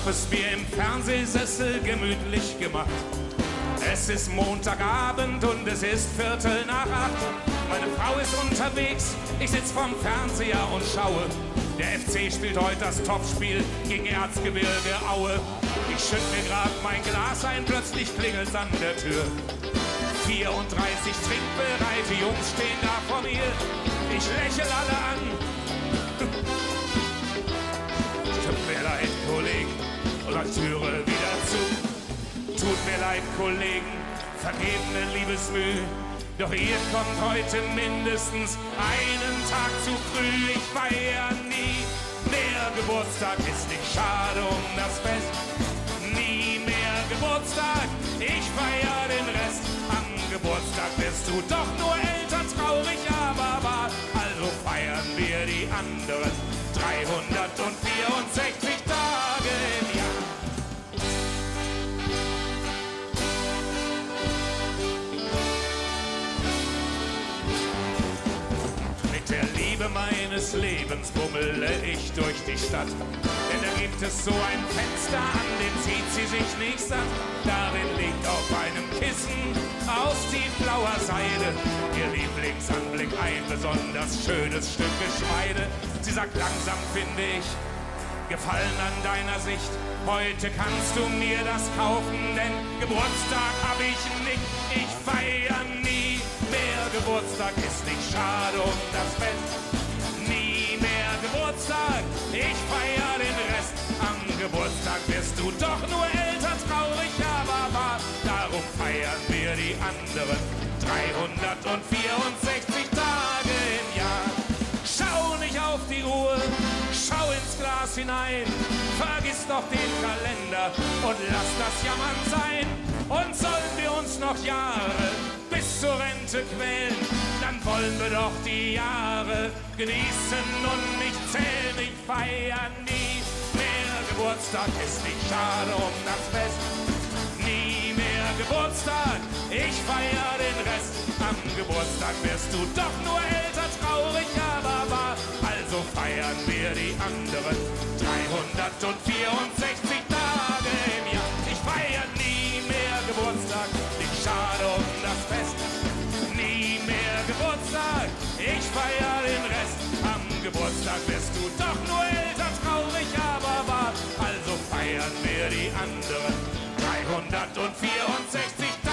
hab es mir im Fernsehsessel gemütlich gemacht. Es ist Montagabend und es ist 7:15. Meine Frau ist unterwegs, ich sitz vorm Fernseher und schaue. Der FC spielt heute das Topspiel gegen Erzgebirge Aue. Ich schütt mir grad mein Glas ein, plötzlich klingelt's an der Tür. 34 trinkbereite Jungs stehen da vor mir. Ich lächel alle an. Tut mir leid, Kollegen, und Türe wieder zu. Tut mir leid, Kollegen, vergebene Liebesmüh. Doch ihr kommt heute mindestens einen Tag zu früh. Ich feier nie mehr Geburtstag, ist nicht schade um das Fest. Nie mehr Geburtstag, ich feier den Rest. Am Geburtstag wirst du doch nur älter, traurig, aber wahr. Also feiern wir die anderen 364 Tage im Jahr. Mit der Liebe meines Lebens bummele ich durch die Stadt. Denn da gibt es so ein Fenster, an dem zieht sie sich nicht satt. Darin liegt auf einem Kissen aus tiefblauer Seide ihr Lieblingsanblick, ein besonders schönes Stück Geschmeide. Sie sagt langsam, finde ich, Gefallen an deiner Sicht. Heute kannst du mir das kaufen, denn Geburtstag hab ich nicht. Ich feier nie mehr Geburtstag, ist nicht schade um das Fest. Nie mehr Geburtstag, ich feier den Rest. Am Geburtstag wirst du doch nur älter, traurig, aber wahr. Darum feiern wir die anderen 364 Tage im Jahr. Schau nicht auf die Uhr, schau ins Glas hinein. Vergiss doch den Kalender und lass das Jammern sein. Und sollen wir uns noch Jahre bis zur Rente quälen, dann wollen wir doch die Jahre genießen und nicht zählen. Ich feier nie mehr Geburtstag, ist nicht schade um das Fest. Nie mehr Geburtstag, ich feier den Rest. Am Geburtstag wirst du doch nur älter, traurig, aber wahr. Also feiern wir die anderen 364 Tage im Jahr. Ich feier nie mehr Geburtstag, nicht schade um das Fest. Nie mehr Geburtstag, ich feier den Rest. Am Geburtstag wirst du doch nur älter, traurig, aber wahr. Also feiern wir die anderen 364